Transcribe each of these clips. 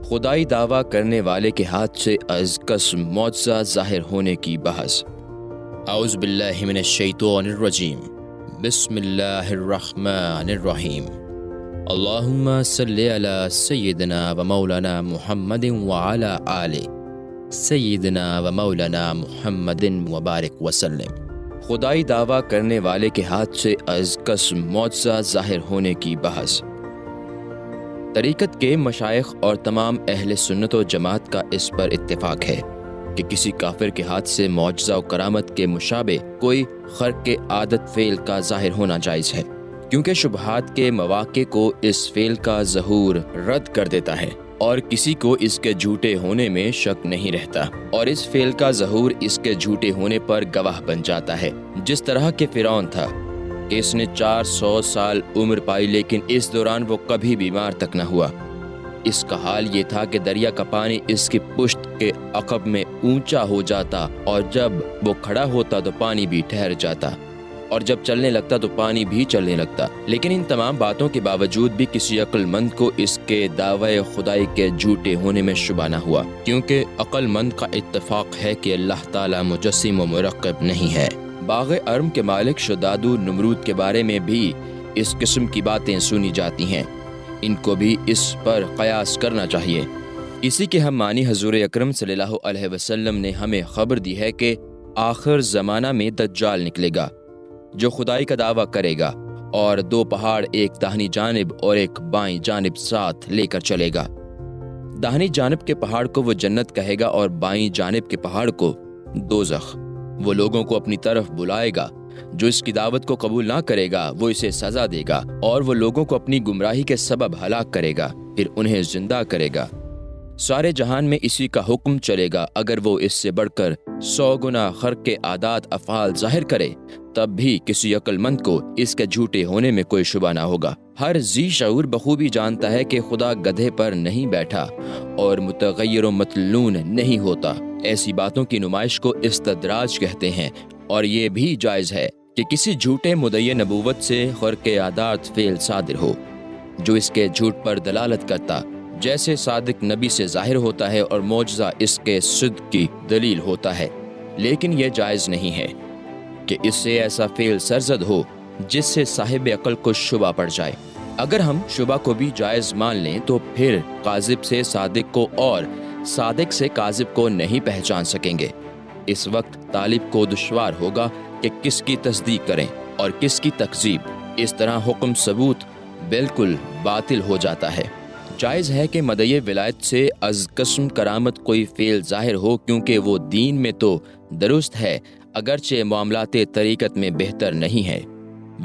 خدائی دعویٰ کرنے والے کے ہاتھ سے از قسم معجزہ ظاہر ہونے کی بحث۔ اعوذ باللہ من الشیطان الرجیم، بسم اللہ الرحمن الرحیم۔ اللہم صلی علی سیدنا و مولانا محمد وعلی آل سیدنا و مولانا محمد وبارک وسلم۔ خدائی دعویٰ کرنے والے کے ہاتھ سے از قسم معجزہ ظاہر ہونے کی بحث۔ طریقت کے مشائخ اور تمام اہل سنت و جماعت کا اس پر اتفاق ہے کہ کسی کافر کے ہاتھ سے معجزہ و کرامت کے مشابہ کوئی خرق عادت فعل کا ظاہر ہونا جائز ہے، کیونکہ شبہات کے مواقع کو اس فعل کا ظہور رد کر دیتا ہے اور کسی کو اس کے جھوٹے ہونے میں شک نہیں رہتا، اور اس فعل کا ظہور اس کے جھوٹے ہونے پر گواہ بن جاتا ہے۔ جس طرح کہ فرعون تھا کہ اس نے 400 سال عمر پائی لیکن اس دوران وہ کبھی بیمار تک نہ ہوا۔ اس کا حال یہ تھا کہ دریا کا پانی اس کی پشت کے عقب میں اونچا ہو جاتا، اور جب وہ کھڑا ہوتا تو پانی بھی ٹھہر جاتا، اور جب چلنے لگتا تو پانی بھی چلنے لگتا۔ لیکن ان تمام باتوں کے باوجود بھی کسی عقل مند کو اس کے دعوی خدائی کے جھوٹے ہونے میں شبہ نہ ہوا، کیونکہ عقل مند کا اتفاق ہے کہ اللہ تعالی مجسم و مرکب نہیں ہے۔ باغ ارم کے مالک شداد و نمرود کے بارے میں بھی اس قسم کی باتیں سنی جاتی ہیں، ان کو بھی اس پر قیاس کرنا چاہیے۔ اسی کے ہم معنی حضور اکرم صلی اللہ علیہ وسلم نے ہمیں خبر دی ہے کہ آخر زمانہ میں دجال نکلے گا جو خدائی کا دعویٰ کرے گا، اور 2 پہاڑ ایک داہنی جانب اور ایک بائیں جانب ساتھ لے کر چلے گا۔ داہنی جانب کے پہاڑ کو وہ جنت کہے گا اور بائیں جانب کے پہاڑ کو دوزخ۔ وہ لوگوں کو اپنی طرف بلائے گا، جو اس کی دعوت کو قبول نہ کرے گا وہ اسے سزا دے گا، اور وہ لوگوں کو اپنی گمراہی کے سبب ہلاک کرے گا، پھر انہیں زندہ کرے گا۔ سارے جہان میں اسی کا حکم چلے گا، اگر وہ اس سے بڑھ کر 100 گنا خرق کے عادات افعال ظاہر کرے تب بھی کسی عقل مند کو اس کے جھوٹے ہونے میں کوئی شبہ نہ ہوگا۔ ہر ذی شعور بخوبی جانتا ہے کہ خدا گدھے پر نہیں بیٹھا اور متغیر و مطلون نہیں ہوتا۔ ایسی باتوں کی نمائش کو استدراج کہتے ہیں، اور یہ بھی جائز ہے کہ کسی جھوٹے مدعی نبوت سے خرق عادات فعل صادر ہو جو اس کے جھوٹ پر دلالت کرتا، جیسے صادق نبی سے ظاہر ہوتا ہے اور معجزہ اس کے صدق کی دلیل ہوتا ہے، لیکن یہ جائز نہیں ہے کہ اس سے ایسا فعل سرزد ہو جس سے صاحب عقل کو شبہ پڑ جائے۔ اگر ہم شبہ کو بھی جائز مان لیں تو پھر کاذب سے صادق کو اور صادق سے کاذب کو نہیں پہچان سکیں گے۔ اس وقت طالب کو دشوار ہوگا کہ کس کی تصدیق کریں اور کس کی تکذیب۔ اس طرح حکم ثبوت بالکل باطل ہو جاتا ہے۔ جائز ہے کہ مدعی ولایت سے از قسم کرامت کوئی فعل ظاہر ہو، کیونکہ وہ دین میں تو درست ہے اگرچہ معاملات طریقت میں بہتر نہیں ہے۔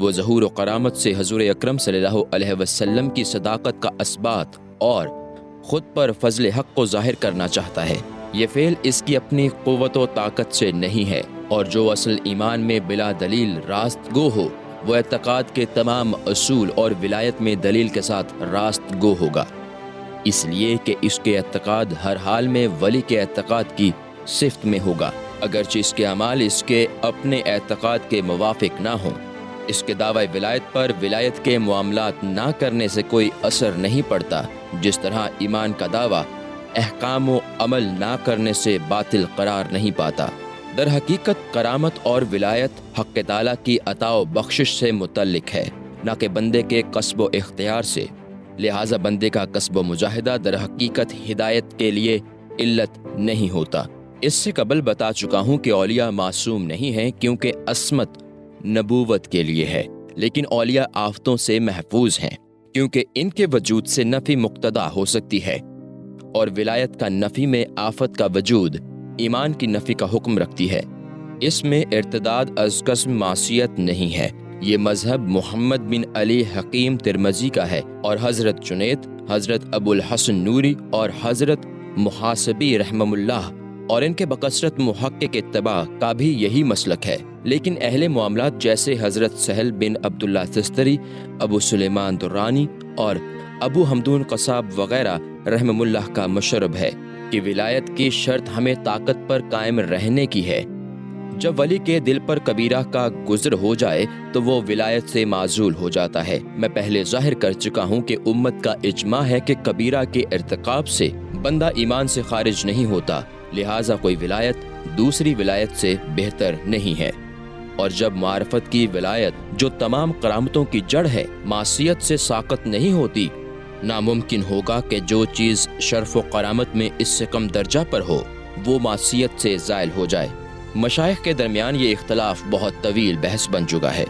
وہ ظہور و کرامت سے حضور اکرم صلی اللہ علیہ وسلم کی صداقت کا اثبات اور خود پر فضل حق کو ظاہر کرنا چاہتا ہے۔ یہ فعل اس کی اپنی قوت و طاقت سے نہیں ہے، اور جو اصل ایمان میں بلا دلیل راست گو ہو وہ اعتقاد کے تمام اصول اور ولایت میں دلیل کے ساتھ راست گو ہوگا، اس لیے کہ اس کے اعتقاد ہر حال میں ولی کے اعتقاد کی صفت میں ہوگا، اگرچہ اس کے اعمال اس کے اپنے اعتقاد کے موافق نہ ہوں۔ اس کے دعوی ولایت پر ولایت کے معاملات نہ کرنے سے کوئی اثر نہیں پڑتا، جس طرح ایمان کا دعویٰ احکام و عمل نہ کرنے سے باطل قرار نہیں پاتا۔ در حقیقت کرامت اور ولایت حق تعالیٰ کی عطا و بخشش سے متعلق ہے، نہ کہ بندے کے کسب و اختیار سے، لہٰذا بندے کا کسب و مجاہدہ در حقیقت ہدایت کے لیے علت نہیں ہوتا۔ اس سے قبل بتا چکا ہوں کہ اولیاء معصوم نہیں ہیں، کیونکہ عصمت نبوت کے لیے ہے، لیکن اولیاء آفتوں سے محفوظ ہیں، کیونکہ ان کے وجود سے نفی مقتضا ہو سکتی ہے، اور ولایت کا نفی میں آفت کا وجود ایمان کی نفی کا حکم رکھتی ہے۔ اس میں ارتداد از قسم معصیت نہیں ہے۔ یہ مذہب محمد بن علی حکیم ترمذی کا ہے، اور حضرت جنید، حضرت ابو الحسن نوری اور حضرت محاسبی رحمہ اللہ اور ان کے بکثرت محقق اتباع کا بھی یہی مسلک ہے۔ لیکن اہل معاملات جیسے حضرت سہل بن عبداللہ تستری، ابو سلیمان درانی اور ابو حمدون قصاب وغیرہ رحمہ اللہ کا مشرب ہے کہ ولایت کی شرط ہمیں طاقت پر قائم رہنے کی ہے۔ جب ولی کے دل پر کبیرہ کا گزر ہو جائے تو وہ ولایت سے معزول ہو جاتا ہے۔ میں پہلے ظاہر کر چکا ہوں کہ امت کا اجماع ہے کہ کبیرہ کے ارتکاب سے بندہ ایمان سے خارج نہیں ہوتا، لہٰذا کوئی ولایت دوسری ولایت سے بہتر نہیں ہے۔ اور جب معرفت کی ولایت جو تمام کرامتوں کی جڑ ہے معصیت سے ساقط نہیں ہوتی، ناممکن ہوگا کہ جو چیز شرف و کرامت میں اس سے کم درجہ پر ہو وہ معصیت سے زائل ہو جائے۔ مشائخ کے درمیان یہ اختلاف بہت طویل بحث بن چکا ہے۔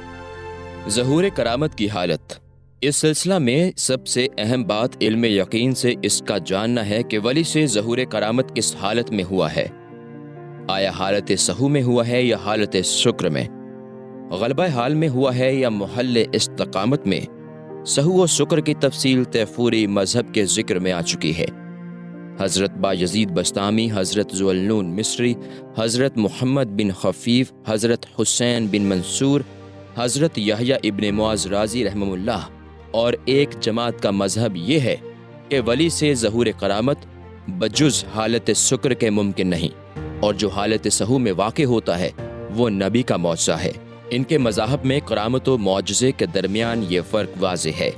ظہور کرامت کی حالت۔ اس سلسلہ میں سب سے اہم بات علم یقین سے اس کا جاننا ہے کہ ولی سے ظہور کرامت کس حالت میں ہوا ہے۔ آیا حالت سہو میں ہوا ہے یا حالت شکر میں؟ غلبہ حال میں ہوا ہے یا محل استقامت میں؟ سہو و شکر کی تفصیل تیفوری مذہب کے ذکر میں آ چکی ہے۔ حضرت بایزید بستامی، حضرت ذوالنون مصری، حضرت محمد بن خفیف، حضرت حسین بن منصور، حضرت یحییٰ ابن معاذ رازی رحمہ اللہ اور ایک جماعت کا مذہب یہ ہے کہ ولی سے ظہور کرامت بجز حالت شکر کے ممکن نہیں، اور جو حالت سہو میں واقع ہوتا ہے وہ نبی کا معجزہ ہے۔ ان کے مذاہب میں کرامت و معجزے کے درمیان یہ فرق واضح ہے،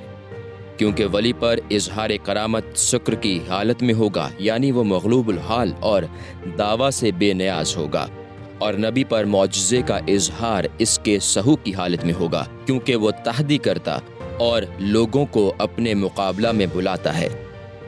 کیونکہ ولی پر اظہار کرامت شکر کی حالت میں ہوگا، یعنی وہ مغلوب الحال اور دعویٰ سے بے نیاز ہوگا، اور نبی پر معجزے کا اظہار اس کے سہو کی حالت میں ہوگا، کیونکہ وہ تحدی کرتا اور لوگوں کو اپنے مقابلہ میں بلاتا ہے،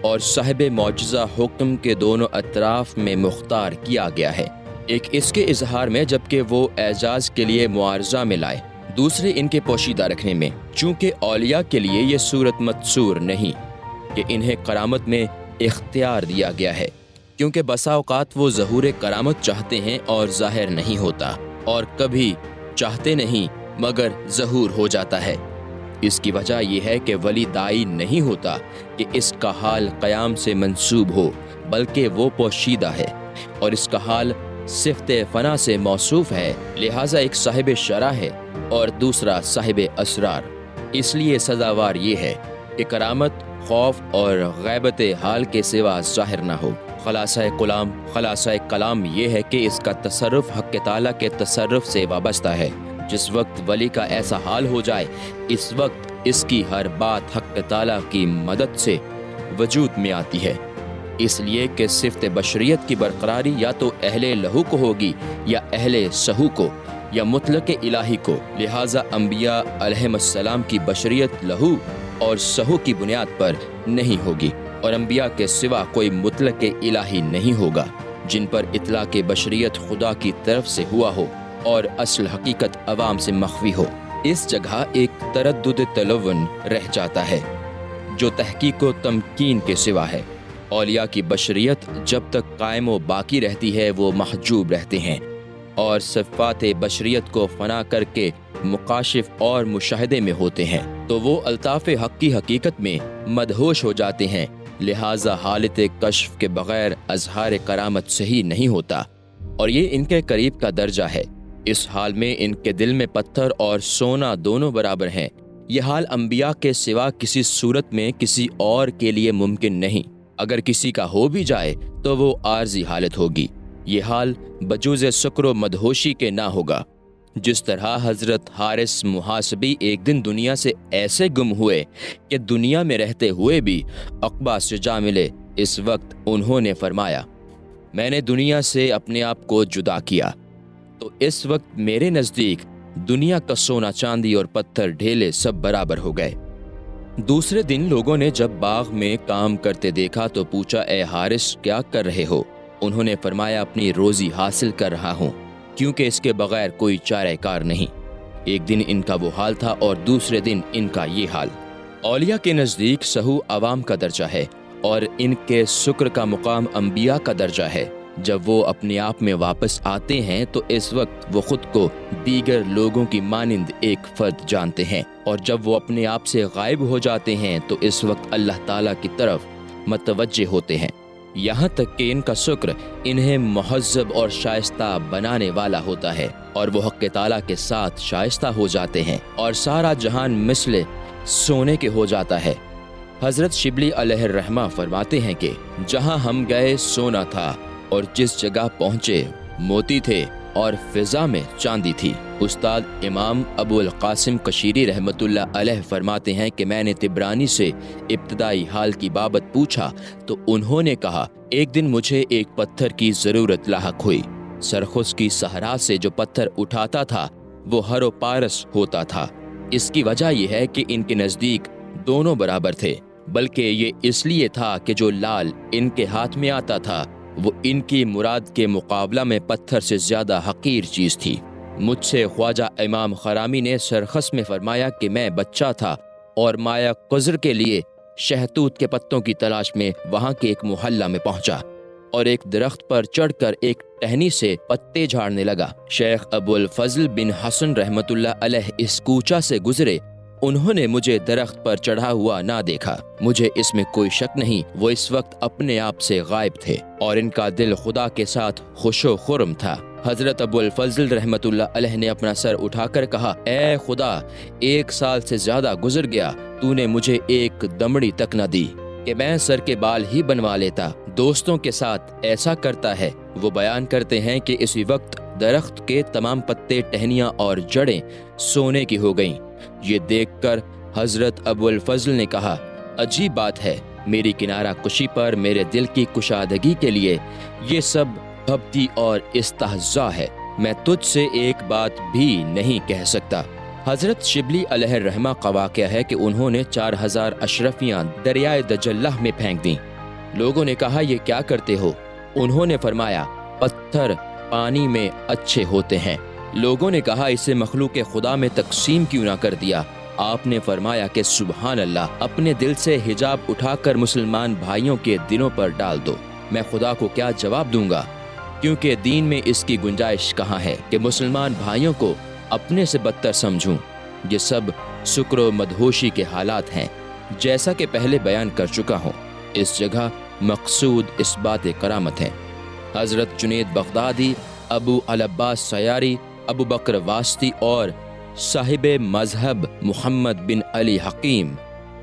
اور صاحب معجزہ حکم کے دونوں اطراف میں مختار کیا گیا ہے، ایک اس کے اظہار میں جبکہ وہ اعجاز کے لیے معارضہ میں لائے، دوسرے ان کے پوشیدہ رکھنے میں، چونکہ اولیاء کے لیے یہ صورت متصور نہیں کہ انہیں کرامت میں اختیار دیا گیا ہے، کیونکہ بسا اوقات وہ ظہور کرامت چاہتے ہیں اور ظاہر نہیں ہوتا، اور کبھی چاہتے نہیں مگر ظہور ہو جاتا ہے۔ اس کی وجہ یہ ہے کہ ولی داعی نہیں ہوتا کہ اس کا حال قیام سے منسوب ہو، بلکہ وہ پوشیدہ ہے، اور اس کا حال صفت فنا سے موصوف ہے، لہٰذا ایک صاحب شرع ہے اور دوسرا صاحب اسرار۔ اس لیے سزاوار یہ ہے کہ کرامت خوف اور غیبت حال کے سوا ظاہر نہ ہو۔ خلاصہ کلام یہ ہے کہ اس کا تصرف حق تعالیٰ کے تصرف سے وابستہ ہے۔ جس وقت ولی کا ایسا حال ہو جائے، اس وقت اس کی ہر بات حق تعالیٰ کی مدد سے وجود میں آتی ہے، اس لیے کہ صفت بشریت کی برقراری یا تو اہل لہو کو ہوگی یا اہل سہو کو یا مطلق الہی کو، لہٰذا انبیاء علیہم السلام کی بشریت لہو اور سہو کی بنیاد پر نہیں ہوگی، اور انبیاء کے سوا کوئی مطلق الہی نہیں ہوگا جن پر اطلاق بشریت خدا کی طرف سے ہوا ہو اور اصل حقیقت عوام سے مخفی ہو۔ اس جگہ ایک تردد تلون رہ جاتا ہے جو تحقیق و تمکین کے سوا ہے۔ اولیاء کی بشریت جب تک قائم و باقی رہتی ہے وہ محجوب رہتے ہیں، اور صفات بشریت کو فنا کر کے مکاشف اور مشاہدے میں ہوتے ہیں تو وہ الطاف حق کی حقیقت میں مدہوش ہو جاتے ہیں، لہٰذا حالت کشف کے بغیر اظہار کرامت صحیح نہیں ہوتا، اور یہ ان کے قریب کا درجہ ہے۔ اس حال میں ان کے دل میں پتھر اور سونا دونوں برابر ہیں۔ یہ حال انبیاء کے سوا کسی صورت میں کسی اور کے لیے ممکن نہیں، اگر کسی کا ہو بھی جائے تو وہ عارضی حالت ہوگی۔ یہ حال بجوز شکر و مدہوشی کے نہ ہوگا۔ جس طرح حضرت حارث محاسبی ایک دن دنیا سے ایسے گم ہوئے کہ دنیا میں رہتے ہوئے بھی عقبہ سے جا ملے، اس وقت انہوں نے فرمایا، میں نے دنیا سے اپنے آپ کو جدا کیا تو اس وقت میرے نزدیک دنیا کا سونا چاندی اور پتھر ڈھیلے سب برابر ہو گئے۔ دوسرے دن لوگوں نے جب باغ میں کام کرتے دیکھا تو پوچھا، اے حارث کیا کر رہے ہو؟ انہوں نے فرمایا، اپنی روزی حاصل کر رہا ہوں، کیونکہ اس کے بغیر کوئی چارہ کار نہیں۔ ایک دن ان کا وہ حال تھا اور دوسرے دن ان کا یہ حال۔ اولیاء کے نزدیک سہو عوام کا درجہ ہے اور ان کے شکر کا مقام انبیاء کا درجہ ہے۔ جب وہ اپنے آپ میں واپس آتے ہیں تو اس وقت وہ خود کو دیگر لوگوں کی مانند ایک فرد جانتے ہیں، اور جب وہ اپنے آپ سے غائب ہو جاتے ہیں تو اس وقت اللہ تعالیٰ کی طرف متوجہ ہوتے ہیں، یہاں تک کہ ان کا شکر انہیں مہذب اور شائستہ بنانے والا ہوتا ہے، اور وہ حق تعالیٰ کے ساتھ شائستہ ہو جاتے ہیں، اور سارا جہان مثل سونے کے ہو جاتا ہے۔ حضرت شبلی علیہ الرحمہ فرماتے ہیں کہ جہاں ہم گئے سونا تھا، اور جس جگہ پہنچے موتی تھے، اور فضا میں چاندی تھی۔ استاد امام ابو القاسم کشیری رحمۃ اللہ علیہ فرماتے ہیں کہ میں نے طبرانی سے ابتدائی حال کی بابت پوچھا تو انہوں نے کہا، ایک دن مجھے ایک پتھر کی ضرورت لاحق ہوئی۔ سرخس کی صحرا سے جو پتھر اٹھاتا تھا وہ ہر و پارس ہوتا تھا۔ اس کی وجہ یہ ہے کہ ان کے نزدیک دونوں برابر تھے، بلکہ یہ اس لیے تھا کہ جو لال ان کے ہاتھ میں آتا تھا وہ ان کی مراد کے مقابلہ میں پتھر سے زیادہ حقیر چیز تھی۔ مجھ سے خواجہ امام خرامی نے سرخس میں فرمایا کہ میں بچہ تھا اور مایا قزر کے لیے شہتوت کے پتوں کی تلاش میں وہاں کے ایک محلہ میں پہنچا اور ایک درخت پر چڑھ کر ایک ٹہنی سے پتے جھاڑنے لگا۔ شیخ ابو الفضل بن حسن رحمۃ اللہ علیہ اس کوچہ سے گزرے، انہوں نے مجھے درخت پر چڑھا ہوا نہ دیکھا۔ مجھے اس میں کوئی شک نہیں، وہ اس وقت اپنے آپ سے غائب تھے اور ان کا دل خدا کے ساتھ خوش و خرم تھا۔ حضرت ابو الفضل رحمۃ اللہ علیہ نے اپنا سر اٹھا کر کہا، اے خدا، 1 سال سے زیادہ گزر گیا، تو نے مجھے ایک دمڑی تک نہ دی کہ میں سر کے بال ہی بنوا لیتا۔ دوستوں کے ساتھ ایسا کرتا ہے۔ وہ بیان کرتے ہیں کہ اسی وقت درخت کے تمام پتے، ٹہنیاں اور جڑیں سونے کی ہو گئیں۔ یہ دیکھ کر حضرت ابو الفضل نے کہا، عجیب بات ہے، میری کنارہ کشی پر میرے دل کی کشادگی کے لیے یہ سب بھپتی اور استہزاء ہے۔ میں تجھ سے ایک بات بھی نہیں کہہ سکتا۔ حضرت شبلی علیہ الرحمہ کا واقعہ ہے کہ انہوں نے 4000 اشرفیاں دریائے دجلہ میں پھینک دیں۔ لوگوں نے کہا، یہ کیا کرتے ہو؟ انہوں نے فرمایا، پتھر پانی میں اچھے ہوتے ہیں۔ لوگوں نے کہا، اسے مخلوق خدا میں تقسیم کیوں نہ کر دیا؟ آپ نے فرمایا کہ سبحان اللہ، اپنے دل سے حجاب اٹھا کر مسلمان بھائیوں کے دلوں پر ڈال دو۔ میں خدا کو کیا جواب دوں گا؟ کیونکہ دین میں اس کی گنجائش کہاں ہے کہ مسلمان بھائیوں کو اپنے سے بدتر سمجھوں؟ یہ سب سکر و مدہوشی کے حالات ہیں، جیسا کہ پہلے بیان کر چکا ہوں۔ اس جگہ مقصود اس بات کرامت ہے۔ حضرت جنید بغدادی، ابو العباس سیاری، ابو بکر واسطی اور صاحب مذہب محمد بن علی حکیم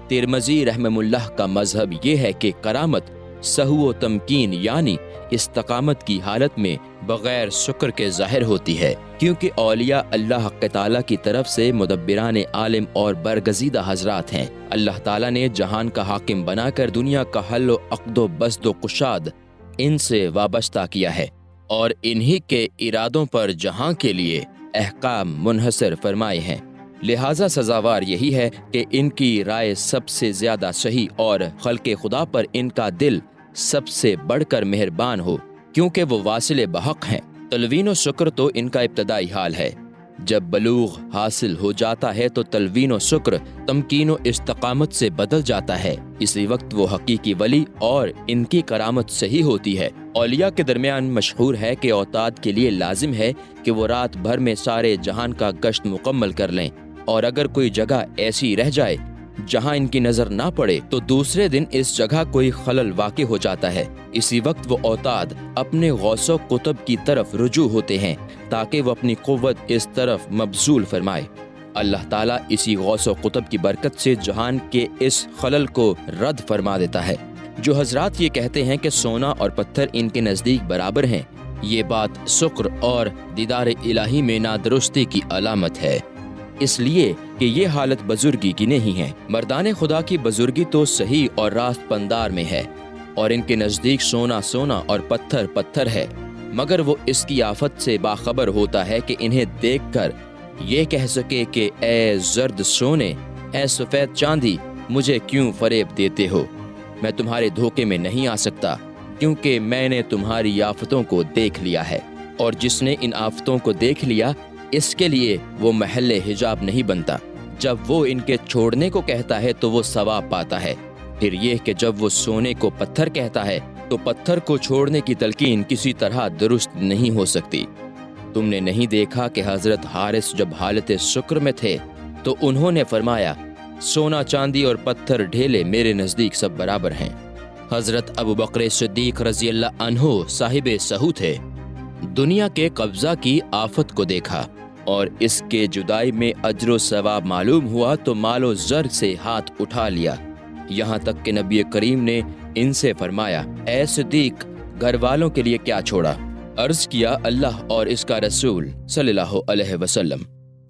ترمذی رحمہ اللہ کا مذہب یہ ہے کہ کرامت سہو و تمکین یعنی استقامت کی حالت میں بغیر شکر کے ظاہر ہوتی ہے، کیونکہ اولیاء اللہ حق تعالیٰ کی طرف سے مدبران عالم اور برگزیدہ حضرات ہیں۔ اللہ تعالیٰ نے جہان کا حاکم بنا کر دنیا کا حل و عقد و بسط و کشاد ان سے وابستہ کیا ہے اور انہی کے ارادوں پر جہاں کے لیے احکام منحصر فرمائے ہیں۔ لہٰذا سزاوار یہی ہے کہ ان کی رائے سب سے زیادہ صحیح اور خلق خدا پر ان کا دل سب سے بڑھ کر مہربان ہو، کیونکہ وہ واصل بحق ہیں۔ تلوین و شکر تو ان کا ابتدائی حال ہے۔ جب بلوغ حاصل ہو جاتا ہے تو تلوین و شکر تمکین و استقامت سے بدل جاتا ہے۔ اسی وقت وہ حقیقی ولی اور ان کی کرامت صحیح ہوتی ہے۔ اولیاء کے درمیان مشہور ہے کہ اوتاد کے لیے لازم ہے کہ وہ رات بھر میں سارے جہان کا گشت مکمل کر لیں، اور اگر کوئی جگہ ایسی رہ جائے جہاں ان کی نظر نہ پڑے تو دوسرے دن اس جگہ کوئی خلل واقع ہو جاتا ہے۔ اسی وقت وہ اوتاد اپنے غوث و قطب کی طرف رجوع ہوتے ہیں تاکہ وہ اپنی قوت اس طرف مبذول فرمائے۔ اللہ تعالیٰ اسی غوث و قطب کی برکت سے جہان کے اس خلل کو رد فرما دیتا ہے۔ جو حضرات یہ کہتے ہیں کہ سونا اور پتھر ان کے نزدیک برابر ہیں، یہ بات شکر اور دیدار الہی میں نادرستی کی علامت ہے، اس لیے کہ یہ حالت بزرگی کی نہیں ہے۔ مردان خدا کی بزرگی تو صحیح اور راست پندار میں ہے، اور ان کے نزدیک سونا سونا اور پتھر پتھر ہے، مگر وہ اس کی آفت سے باخبر ہوتا ہے کہ انہیں دیکھ کر یہ کہہ سکے کہ اے زرد سونے، اے سفید چاندی، مجھے کیوں فریب دیتے ہو؟ میں تمہارے دھوکے میں نہیں آ سکتا، کیونکہ میں نے تمہاری آفتوں کو دیکھ لیا ہے، اور جس نے ان آفتوں کو دیکھ لیا اس کے لیے وہ محل حجاب نہیں بنتا۔ جب وہ ان کے چھوڑنے کو کہتا ہے تو وہ ثواب پاتا ہے، پھر یہ کہ جب وہ سونے کو پتھر کہتا ہے تو پتھر کو چھوڑنے کی تلقین کسی طرح درست نہیں ہو سکتی۔ تم نے نہیں دیکھا کہ حضرت حارث جب حالت شکر میں تھے تو انہوں نے فرمایا، سونا چاندی اور پتھر ڈھیلے میرے نزدیک سب برابر ہیں۔ حضرت ابو بکر صدیق رضی اللہ عنہ صاحب سہو تھے۔ دنیا کے قبضہ کی آفت کو دیکھا اور اس کے جدائی میں اجر و ثواب معلوم ہوا تو مال و زر سے ہاتھ اٹھا لیا، یہاں تک کہ نبی کریم نے ان سے فرمایا، اے صدیق، گھر والوں کے لیے کیا چھوڑا؟ عرض کیا اللہ اور اس کا رسول صلی اللہ علیہ وسلم۔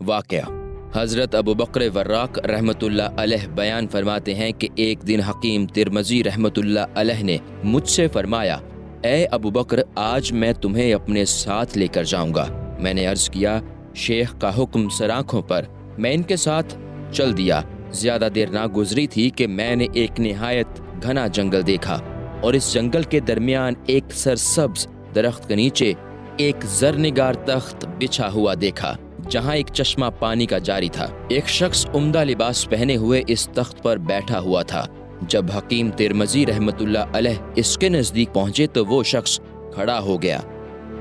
واقعہ: حضرت ابو بکر وراق رحمۃ اللہ علیہ بیان فرماتے ہیں کہ ایک دن حکیم ترمذی رحمۃ اللہ علیہ نے مجھ سے فرمایا، اے ابو بکر، آج میں تمہیں اپنے ساتھ لے کر جاؤں گا۔ میں نے عرض کیا، شیخ کا حکم سر آنکھوں پر۔ میں ان کے ساتھ چل دیا۔ زیادہ دیر نہ گزری تھی کہ میں نے ایک نہایت گھنا جنگل دیکھا، اور اس جنگل کے درمیان ایک سرسبز درخت کے نیچے ایک زرنگار تخت بچھا ہوا دیکھا، جہاں ایک چشمہ پانی کا جاری تھا۔ ایک شخص عمدہ لباس پہنے ہوئے اس تخت پر بیٹھا ہوا تھا۔ جب حکیم ترمذی رحمۃ اللہ علیہ اس کے نزدیک پہنچے تو وہ شخص کھڑا ہو گیا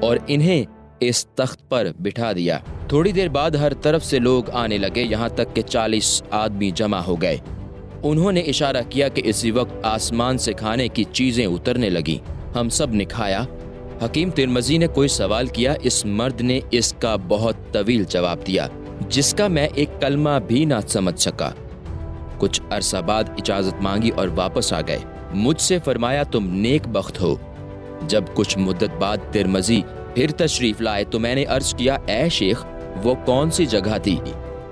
اور انہیں اس تخت پر بٹھا دیا۔ تھوڑی دیر بعد ہر طرف سے لوگ آنے لگے، یہاں تک کہ 40 آدمی جمع ہو گئے۔ انہوں نے اشارہ کیا کہ اسی وقت آسمان سے کھانے کی چیزیں اترنے لگیں۔ ہم سب نے کھایا۔ حکیم ترمذی نے کوئی سوال کیا، اس مرد نے اس کا بہت طویل جواب دیا، جس کا میں ایک کلمہ بھی نہ سمجھ سکا۔ کچھ عرصہ بعد اجازت مانگی اور واپس آ گئے۔ مجھ سے فرمایا، تم نیک بخت ہو۔ جب کچھ مدت بعد ترمذی پھر تشریف لائے تو میں نے عرض کیا، اے شیخ، وہ کون سی جگہ تھی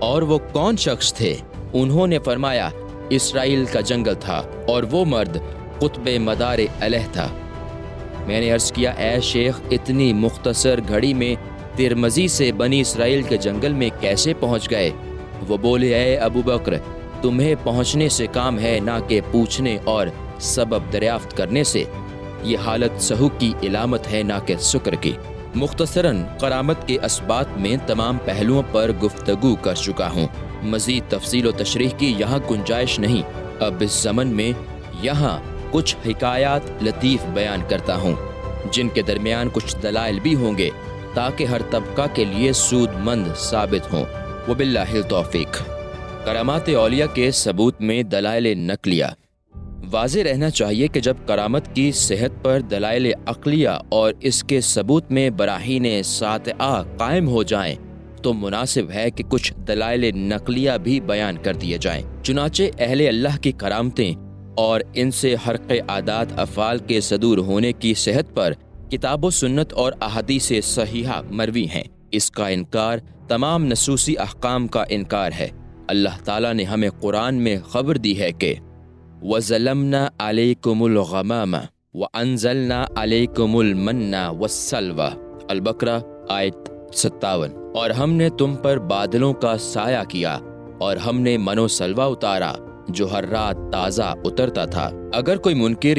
اور وہ کون شخص تھے؟ انہوں نے فرمایا، اسرائیل کا جنگل تھا اور وہ مرد قطب مدار الہ تھا۔ میں نے عرض کیا، اے شیخ، اتنی مختصر گھڑی میں ترمذی سے بنی اسرائیل کے جنگل میں کیسے پہنچ گئے؟ وہ بولے، اے ابو بکر، تمہیں پہنچنے سے کام ہے، نہ کہ پوچھنے اور سبب دریافت کرنے سے۔ یہ حالت سہو کی علامت ہے، نہ کہ سکر کی۔ مختصراً کرامت کے اسبات میں تمام پہلوؤں پر گفتگو کر چکا ہوں۔ مزید تفصیل و تشریح کی یہاں گنجائش نہیں۔ اب اس زمن میں یہاں کچھ حکایات لطیف بیان کرتا ہوں، جن کے درمیان کچھ دلائل بھی ہوں گے تاکہ ہر طبقہ کے لیے سود مند ثابت ہوں۔ وباللہ التوفیق۔ کرامات اولیاء کے ثبوت میں دلائل نقلیہ۔ واضح رہنا چاہیے کہ جب کرامت کی صحت پر دلائل عقلیہ اور اس کے ثبوت میں براہین ساطعہ قائم ہو جائیں تو مناسب ہے کہ کچھ دلائل نقلیہ بھی بیان کر دیے جائیں۔ چنانچہ اہل اللہ کی کرامتیں اور ان سے حرق عادات افعال کے صدور ہونے کی صحت پر کتاب و سنت اور احادیث صحیحہ مروی ہیں۔ اس کا انکار تمام نصوصی احکام کا انکار ہے۔ اللہ تعالیٰ نے ہمیں قرآن میں خبر دی ہے کہ وَظَلَمْنَا عَلَيْكُمُ الْغَمَامَ وَأَنزَلْنَا عَلَيْكُمُ الْمَنَّ وَالسَّلْوَىٰ۔ البقرہ آیت 57۔ اور ہم نے تم پر بادلوں کا سایہ کیا اور ہم نے من و سلوہ اتارا جو ہر رات تازہ اترتا تھا۔ اگر کوئی منکر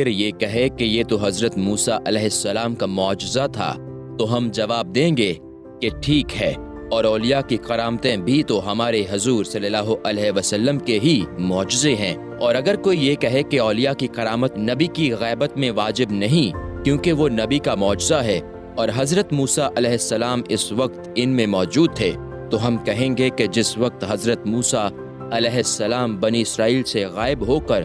یہ کہے کہ یہ تو حضرت موسیٰ علیہ السلام کا معجزہ تھا تو ہم جواب دیں گے کہ ٹھیک ہے، اور اولیاء کی کرامتیں بھی تو ہمارے حضور صلی اللہ علیہ وسلم کے ہی معجزے ہیں۔ اور اگر کوئی یہ کہے کہ اولیاء کی کرامت نبی کی غیبت میں واجب نہیں کیونکہ وہ نبی کا معجزہ ہے اور حضرت موسیٰ علیہ السلام اس وقت ان میں موجود تھے، تو ہم کہیں گے کہ جس وقت حضرت موسیٰ علیہ السلام بنی اسرائیل سے غائب ہو کر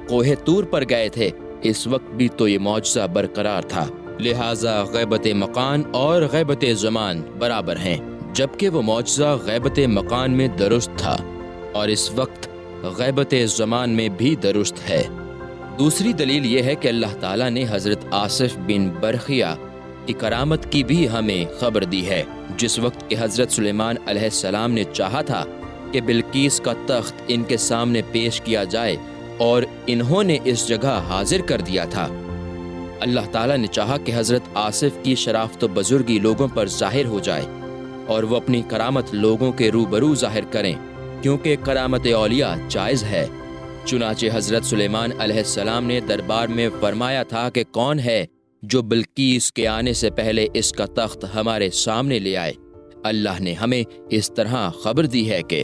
کوہ طور پر گئے تھے، اس وقت بھی تو یہ معجزہ برقرار تھا۔ لہٰذا غیبت مکان اور غیبت زمان برابر ہیں، جبکہ وہ معجزہ غیبت مکان میں درست تھا اور اس وقت غیبت زمان میں بھی درست ہے۔ دوسری دلیل یہ ہے کہ اللہ تعالیٰ نے حضرت آصف بن برخیہ کی کرامت کی بھی ہمیں خبر دی ہے۔ جس وقت کہ حضرت سلیمان علیہ السلام نے چاہا تھا کہ بلقیس کا تخت ان کے سامنے پیش کیا جائے اور انہوں نے اس جگہ حاضر کر دیا تھا، اللہ تعالیٰ نے چاہا کہ حضرت آصف کی شرافت و بزرگی لوگوں پر ظاہر ہو جائے اور وہ اپنی کرامت لوگوں کے روبرو ظاہر کریں، کیونکہ کرامت اولیاء جائز ہے۔ چنانچہ حضرت سلیمان علیہ السلام نے دربار میں فرمایا تھا کہ کون ہے جو بلقیس کے آنے سے پہلے اس کا تخت ہمارے سامنے لے آئے۔ اللہ نے ہمیں اس طرح خبر دی ہے کہ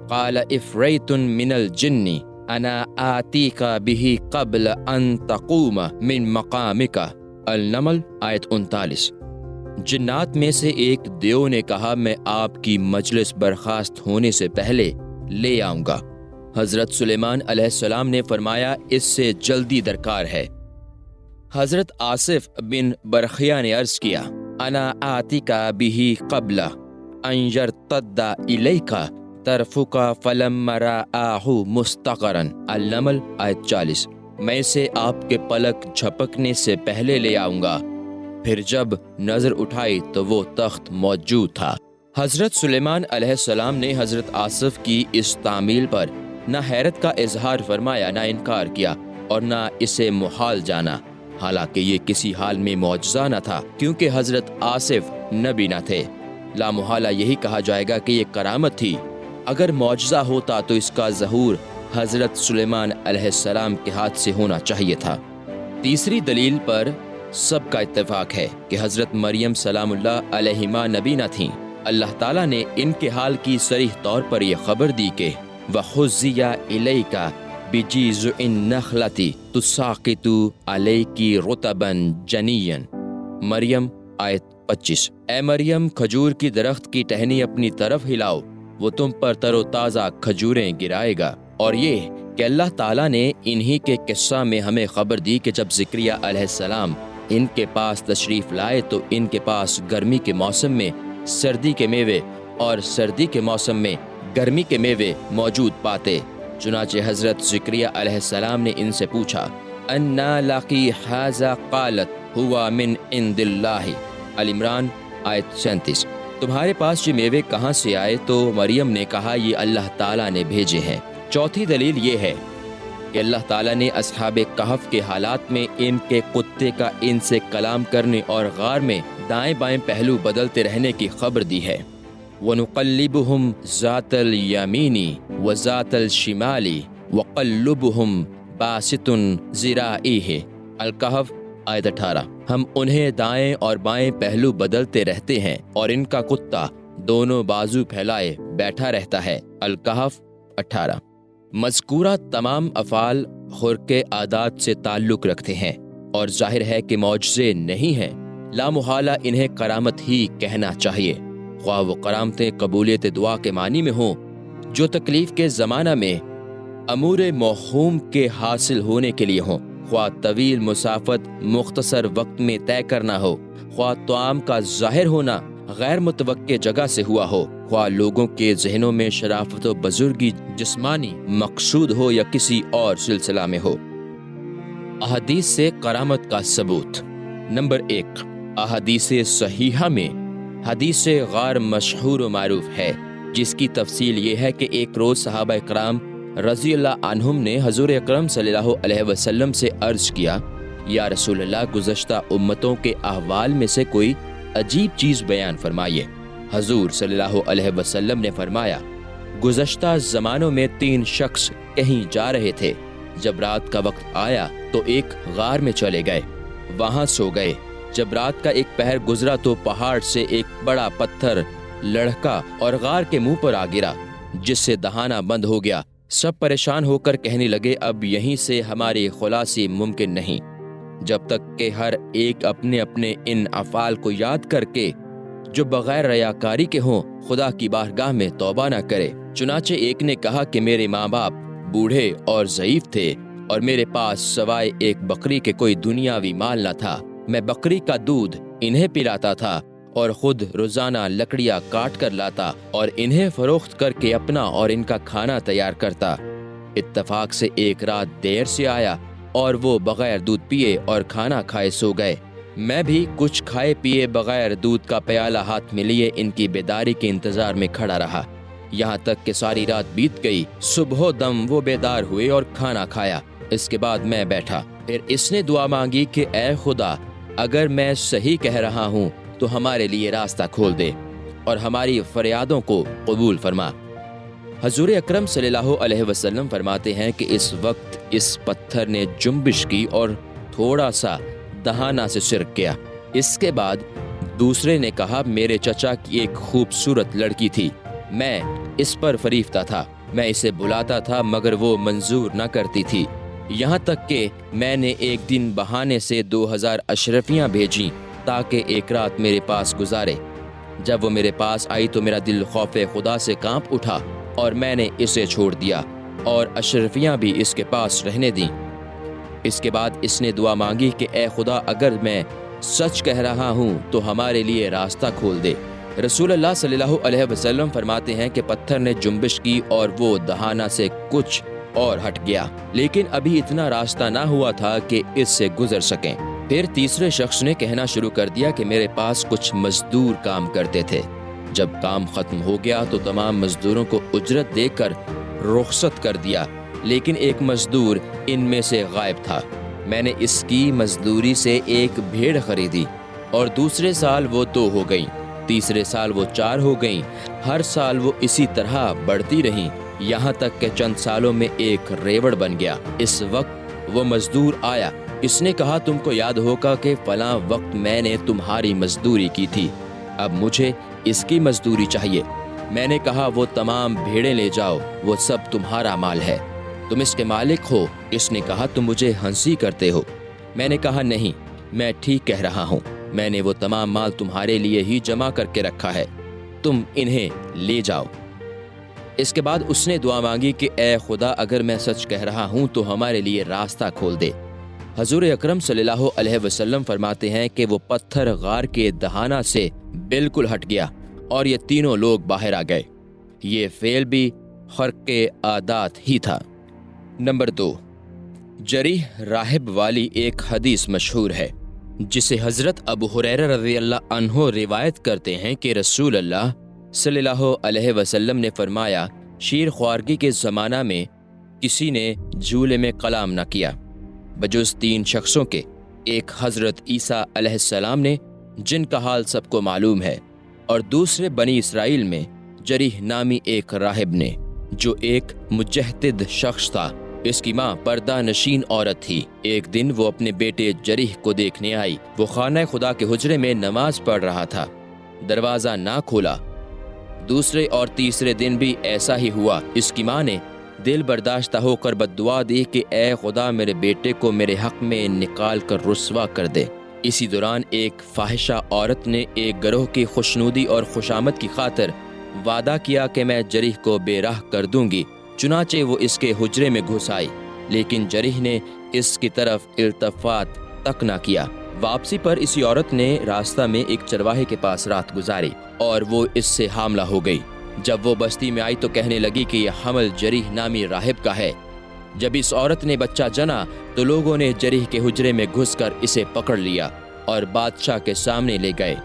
قال افریت من الجن انا آتیک بہ قبل ان تقوم من مقامک۔ النمل آیت 39۔ جنات میں سے ایک دیو نے کہا، میں آپ کی مجلس برخاست ہونے سے پہلے لے آؤں گا۔ حضرت سلیمان علیہ السلام نے فرمایا، اس سے جلدی درکار ہے۔ حضرت آصف بن برخیہ نے عرض کیا، انا آتیک بہ قبل ان یرتد الیک طرفک فلما رآہ مستقرا۔ النمل آیت 40۔ میں اسے آپ کے پلک جھپکنے سے پہلے لے آؤں گا۔ پھر جب نظر اٹھائی تو وہ تخت موجود تھا۔ حضرت سلیمان علیہ السلام نے حضرت آصف کی اس تعمیل پر نہ حیرت کا اظہار فرمایا، نہ انکار کیا اور نہ اسے محال جانا، حالانکہ یہ کسی حال میں معجزہ نہ تھا، کیونکہ حضرت آصف نبی نہ تھے۔ لا محالہ یہی کہا جائے گا کہ یہ کرامت تھی۔ اگر معجزہ ہوتا تو اس کا ظہور حضرت سلیمان علیہ السلام کے ہاتھ سے ہونا چاہیے تھا۔ تیسری دلیل پر سب کا اتفاق ہے کہ حضرت مریم سلام اللہ علیہما نبی نہ تھیں۔ اللہ تعالیٰ نے ان کے حال کی صریح طور پر یہ خبر دی کہ وَخُزِّيَ إِلَيْكَ بِجِذْعِ النَّخْلَةِ تُسَاقِطُ عَلَيْكِ رُطَبًا جَنِيًّا۔ مریم آیت 25۔ اے مریم، کھجور کی درخت کی ٹہنی اپنی طرف ہلاؤ، وہ تم پر تر و تازہ کھجوریں گرائے گا۔ اور یہ کہ اللہ تعالیٰ نے انہی کے قصہ میں ہمیں خبر دی کہ جب زکریہ علیہ السلام ان کے پاس تشریف لائے تو ان کے پاس گرمی کے موسم میں سردی کے میوے اور سردی کے موسم میں گرمی کے میوے موجود پاتے۔ چنانچہ حضرت زکریہ علیہ السلام نے ان سے پوچھا اَنَّا لَقِي هَذَا قَالَتْ هُوَ مِنْ عِنْدِ اللَّهِ۔ آل عمران آیت 37۔ تمہارے پاس یہ میوے کہاں سے آئے؟ تو مریم نے کہا یہ اللہ تعالیٰ نے بھیجے ہیں۔ چوتھی دلیل یہ ہے کہ اللہ تعالیٰ نے اصحاب کہف کے حالات میں ان کے کتے کا ان سے کلام کرنے اور غار میں دائیں بائیں پہلو بدلتے رہنے کی خبر دی ہے۔ وَنُقَلِّبُهُمْ ذَاتَ الْيَمِينِ وَذَاتَ الشِّمَالِ وَقَلُّبُهُمْ بَاسِطٌ ذِرَائِهِ۔ الکہف آیت 18۔ ہم انہیں دائیں اور بائیں پہلو بدلتے رہتے ہیں اور ان کا کتا دونوں بازو پھیلائے بیٹھا رہتا ہے۔ الکہف 18۔ مذکورہ تمام افعال خرق عادات سے تعلق رکھتے ہیں اور ظاہر ہے کہ معجزے نہیں ہیں۔ لا محالہ انہیں کرامت ہی کہنا چاہیے، خواہ وہ کرامتیں قبولیت دعا کے معنی میں ہوں، جو تکلیف کے زمانہ میں امور موہوم کے حاصل ہونے کے لیے ہوں، خواہ طویل مسافت مختصر وقت میں طے کرنا ہو، خواہ طعام کا ظاہر ہونا غیر متوقع جگہ سے ہوا ہو، خواہ لوگوں کے ذہنوں میں شرافت و بزرگی جسمانی مقصود ہو یا کسی اور سلسلہ میں ہو۔ احادیث سے کرامت کا ثبوت۔ نمبر 1، احادیث صحیحہ میں حدیث غار مشہور و معروف ہے، جس کی تفصیل یہ ہے کہ ایک روز صحابہ اکرام رضی اللہ عنہم نے حضور اکرم صلی اللہ علیہ وسلم سے عرض کیا، یا رسول اللہ، گزشتہ امتوں کے احوال میں سے کوئی عجیب چیز بیان فرمائیے۔ حضور صلی اللہ علیہ وسلم نے فرمایا، گزشتہ زمانوں میں 3 شخص کہیں جا رہے تھے، جب رات کا وقت آیا تو ایک غار میں چلے گئے، وہاں سو گئے۔ جب رات کا ایک پہر گزرا تو پہاڑ سے ایک بڑا پتھر لڑھکا اور غار کے منہ پر آ گرا، جس سے دہانہ بند ہو گیا۔ سب پریشان ہو کر کہنے لگے، اب یہیں سے ہماری خلاصی ممکن نہیں، جب تک کہ ہر ایک اپنے اپنے ان افعال کو یاد کر کے جو بغیر ریاکاری کے ہوں خدا کی بارگاہ میں توبہ نہ کرے۔ چنانچہ ایک نے کہا کہ میرے ماں باپ بوڑھے اور ضعیف تھے اور میرے پاس سوائے ایک بکری کے کوئی دنیاوی مال نہ تھا، میں بکری کا دودھ انہیں پلاتا تھا اور خود روزانہ لکڑیاں کاٹ کر لاتا اور انہیں فروخت کر کے اپنا اور ان کا کھانا تیار کرتا۔ اتفاق سے ایک رات دیر سے آیا اور وہ بغیر دودھ پیے اور کھانا کھائے سو گئے۔ میں بھی کچھ کھائے پیے بغیر دودھ کا پیالہ ہاتھ میں لیے ان کی بیداری کے انتظار میں کھڑا رہا، یہاں تک کہ ساری رات بیت گئی۔ صبح دم وہ بیدار ہوئے اور کھانا کھایا، اس کے بعد میں بیٹھا۔ پھر اس نے دعا مانگی کہ اے خدا، اگر میں صحیح کہہ رہا ہوں تو ہمارے لیے راستہ کھول دے اور ہماری فریادوں کو قبول فرما۔ حضور اکرم صلی اللہ علیہ وسلم فرماتے ہیں کہ اس وقت اس پتھر نے جنبش کی اور تھوڑا سا دہانہ سے سرک گیا۔ اس کے بعد دوسرے نے کہا، میرے چچا کی ایک خوبصورت لڑکی تھی، میں اس پر فریفتہ تھا، میں اسے بلاتا تھا مگر وہ منظور نہ کرتی تھی، یہاں تک کہ میں نے ایک دن بہانے سے 2000 اشرفیاں بھیجیں تاکہ ایک رات میرے پاس گزارے۔ جب وہ میرے پاس آئی تو میرا دل خوف خدا سے کانپ اٹھا اور میں نے اسے چھوڑ دیا اور اشرفیاں بھی اس کے پاس رہنے دیں۔ اس کے بعد اس نے دعا مانگی کہ اے خدا، اگر میں سچ کہہ رہا ہوں تو ہمارے لیے راستہ کھول دے۔ رسول اللہ صلی اللہ علیہ وسلم فرماتے ہیں کہ پتھر نے جنبش کی اور وہ دہانہ سے کچھ اور ہٹ گیا، لیکن ابھی اتنا راستہ نہ ہوا تھا کہ اس سے گزر سکیں۔ پھر تیسرے شخص نے کہنا شروع کر دیا کہ میرے پاس کچھ مزدور کام کرتے تھے۔ جب کام ختم ہو گیا تو تمام مزدوروں کو اجرت دے کر رخصت کر دیا، لیکن ایک مزدور ان میں سے غائب تھا۔ میں نے اس کی مزدوری سے ایک بھیڑ خریدی اور دوسرے سال وہ 2 ہو گئیں، تیسرے سال وہ 4 ہو گئیں۔ ہر سال وہ اسی طرح بڑھتی رہیں، یہاں تک کہ چند سالوں میں ایک ریوڑ بن گیا۔ اس وقت وہ مزدور آیا، اس نے کہا تم کو یاد ہوگا کہ فلاں وقت میں نے تمہاری مزدوری کی تھی، اب مجھے اس کی مزدوری چاہیے۔ میں نے کہا وہ تمام بھیڑیں لے جاؤ، وہ سب تمہارا مال ہے، تم اس کے مالک ہو۔ اس نے کہا تم مجھے ہنسی کرتے ہو۔ میں نے کہا نہیں، میں ٹھیک کہہ رہا ہوں، میں نے وہ تمام مال تمہارے لیے ہی جمع کر کے رکھا ہے، تم انہیں لے جاؤ۔ اس کے بعد اس نے دعا مانگی کہ اے خدا، اگر میں سچ کہہ رہا ہوں تو ہمارے لیے راستہ کھول دے۔ حضور اکرم صلی اللہ علیہ وسلم فرماتے ہیں کہ وہ پتھر غار کے دہانہ سے بالکل ہٹ گیا اور یہ تینوں لوگ باہر آ گئے۔ یہ فعل بھی خرق عادات ہی تھا۔ نمبر 2، جریح راہب والی ایک حدیث مشہور ہے جسے حضرت ابو ہریرہ رضی اللہ عنہ روایت کرتے ہیں کہ رسول اللہ صلی اللہ علیہ وسلم نے فرمایا، شیر خوارگی کے زمانہ میں کسی نے جھولے میں کلام نہ کیا بجز 3 شخصوں کے، ایک حضرت عیسیٰ علیہ السلام نے جن کا حال سب کو معلوم ہے، اور دوسرے بنی اسرائیل میں جریح نامی ایک راہب نے جو ایک مجتہد شخص تھا۔ اس کی ماں پردہ نشین عورت تھی۔ ایک دن وہ اپنے بیٹے جریح کو دیکھنے آئی۔ وہ خانہ خدا کے حجرے میں نماز پڑھ رہا تھا، دروازہ نہ کھولا۔ دوسرے اور تیسرے دن بھی ایسا ہی ہوا۔ اس کی ماں نے دل برداشتہ ہو کر بددعا دی کہ اے خدا، میرے بیٹے کو میرے حق میں نکال کر رسوا کر دے۔ اسی دوران ایک فاحشہ عورت نے ایک گروہ کی خوشنودی اور خوشامد کی خاطر وعدہ کیا کہ میں جریح کو بے راہ کر دوں گی۔ چنانچہ وہ اس کے حجرے میں گھس آئی، لیکن جریح نے اس کی طرف التفات تک نہ کیا۔ واپسی پر اسی عورت نے راستہ میں ایک چرواہے کے پاس رات گزاری اور وہ اس سے حاملہ ہو گئی۔ جب وہ بستی میں آئی تو کہنے لگی کہ یہ حمل جریح نامی راہب کا ہے۔ جب اس عورت نے بچہ جنا تو لوگوں نے جریح کے حجرے میں گھس کر اسے پکڑ لیا اور بادشاہ کے سامنے لے گئے۔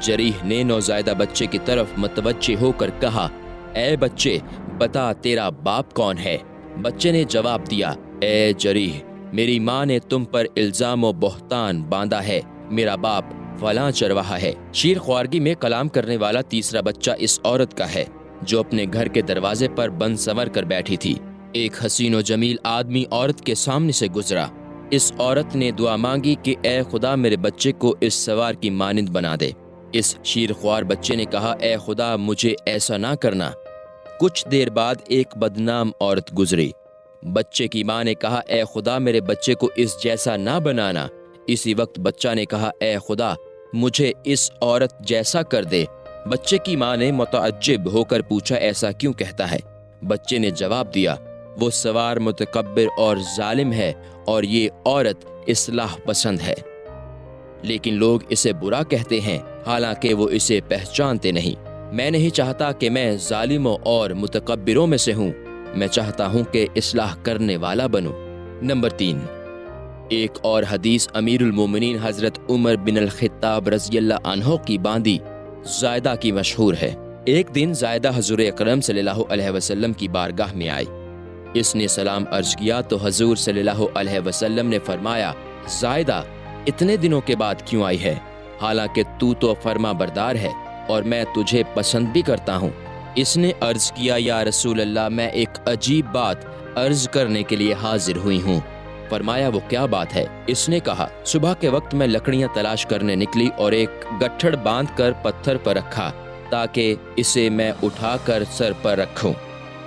جریح نے نوزائیدہ بچے کی طرف متوجہ ہو کر کہا، اے بچے، بتا تیرا باپ کون ہے؟ بچے نے جواب دیا، اے جریح، میری ماں نے تم پر الزام و بہتان باندھا ہے، میرا باپ فلاں چرواہا ہے۔ شیر خوارگی میں کلام کرنے والا تیسرا بچہ اس عورت کا ہے جو اپنے گھر کے دروازے پر بند سنور کر بیٹھی تھی۔ ایک حسین و جمیل آدمی عورت کے سامنے سے گزرا۔ اس عورت نے دعا مانگی کہ اے خدا، میرے بچے کو اس سوار کی مانند بنا دے۔ اس شیر خوار بچے نے کہا، اے خدا، مجھے ایسا نہ کرنا۔ کچھ دیر بعد ایک بدنام عورت گزری۔ بچے کی ماں نے کہا، اے خدا، میرے بچے کو اس جیسا نہ بنانا۔ اسی وقت بچہ نے کہا، اے خدا، مجھے اس عورت جیسا کر دے۔ بچے کی ماں نے متعجب ہو کر پوچھا، ایسا کیوں کہتا ہے؟ بچے نے جواب دیا، وہ سوار متکبر اور ظالم ہے اور یہ عورت اصلاح پسند ہے، لیکن لوگ اسے برا کہتے ہیں حالانکہ وہ اسے پہچانتے نہیں۔ میں نہیں چاہتا کہ میں ظالموں اور متکبروں میں سے ہوں، میں چاہتا ہوں کہ اصلاح کرنے والا بنوں۔ نمبر 3، ایک اور حدیث امیر المومنین حضرت عمر بن الخطاب رضی اللہ عنہ کی باندی زائدہ کی مشہور ہے۔ ایک دن زائدہ حضور اکرم صلی اللہ علیہ وسلم کی بارگاہ میں آئی۔ اس نے سلام عرض کیا تو حضور صلی اللہ علیہ وسلم نے فرمایا، زائدہ اتنے دنوں کے بعد کیوں آئی ہے؟ حالانکہ تو فرما بردار ہے اور میں تجھے پسند بھی کرتا ہوں۔ اس نے عرض کیا، یا رسول اللہ، میں ایک عجیب بات عرض کرنے کے لیے حاضر ہوئی ہوں۔ فرمایا، وہ کیا بات ہے؟ اس نے کہا، صبح کے وقت میں لکڑیاں تلاش کرنے نکلی اور ایک گٹھڑ باندھ کر پتھر پر رکھا تاکہ اسے میں اٹھا کر سر پر رکھوں۔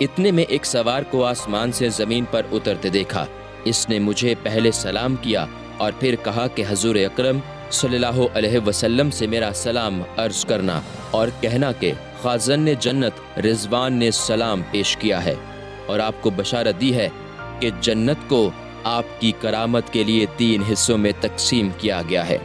اتنے میں ایک سوار کو آسمان سے زمین پر اترتے دیکھا۔ اس نے مجھے پہلے سلام کیا اور پھر کہا کہ حضور اکرم صلی اللہ علیہ وسلم سے میرا سلام عرض کرنا اور کہنا کہ خازن جنت رضوان نے سلام پیش کیا ہے اور آپ کو بشارت دی ہے کہ جنت کو آپ کی کرامت کے لیے 3 حصوں میں تقسیم کیا گیا ہے۔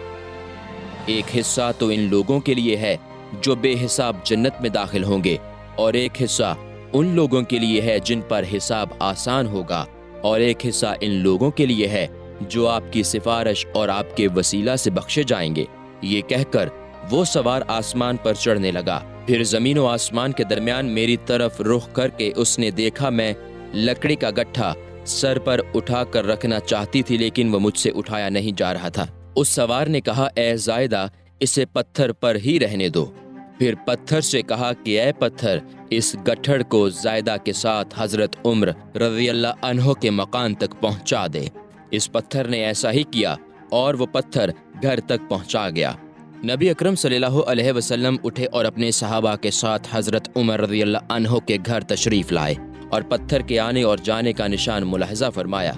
ایک حصہ تو ان لوگوں کے لیے ہے جو بے حساب جنت میں داخل ہوں گے، اور ایک حصہ ان لوگوں کے لیے ہے جن پر حساب آسان ہوگا، اور ایک حصہ ان لوگوں کے لیے ہے جو آپ کی سفارش اور آپ کے وسیلہ سے بخشے جائیں گے۔ یہ کہہ کر وہ سوار آسمان پر چڑھنے لگا۔ پھر زمین و آسمان کے درمیان میری طرف رخ کر کے اس نے دیکھا میں لکڑی کا گٹھا سر پر اٹھا کر رکھنا چاہتی تھی، لیکن وہ مجھ سے اٹھایا نہیں جا رہا تھا۔ اس سوار نے کہا، اے زائدہ، اسے پتھر پر ہی رہنے دو۔ پھر پتھر سے کہا کہ اے پتھر، اس گٹھڑ کو زائدہ کے ساتھ حضرت عمر رضی اللہ عنہ کے مکان تک پہنچا دے۔ اس پتھر نے ایسا ہی کیا اور وہ پتھر گھر تک پہنچا گیا۔ نبی اکرم صلی اللہ علیہ وسلم اٹھے اور اپنے صحابہ کے ساتھ حضرت عمر رضی اللہ عنہ کے گھر تشریف لائے اور پتھر کے آنے اور جانے کا نشان ملاحظہ فرمایا۔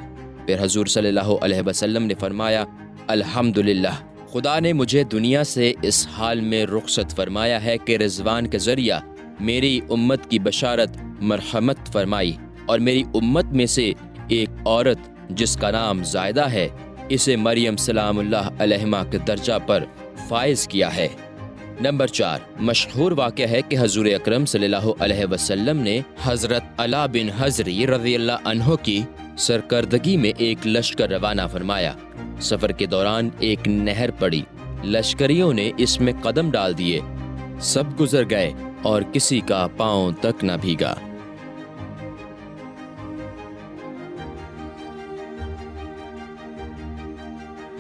پھر حضور صلی اللہ علیہ وسلم نے فرمایا، الحمدللہ، خدا نے مجھے دنیا سے اس حال میں رخصت فرمایا ہے کہ رضوان کے ذریعہ میری امت کی بشارت مرحمت فرمائی، اور میری امت میں سے ایک عورت جس کا نام زائدہ ہے، اسے مریم سلام اللہ علیہما کے درجہ پر فائز کیا ہے۔ نمبر 4، مشہور واقعہ ہے کہ حضور اکرم صلی اللہ علیہ وسلم نے حضرت علا بن حضری رضی اللہ عنہ کی سرکردگی میں ایک لشکر روانہ فرمایا۔ سفر کے دوران ایک نہر پڑی، لشکریوں نے اس میں قدم ڈال دیے، سب گزر گئے اور کسی کا پاؤں تک نہ بھیگا۔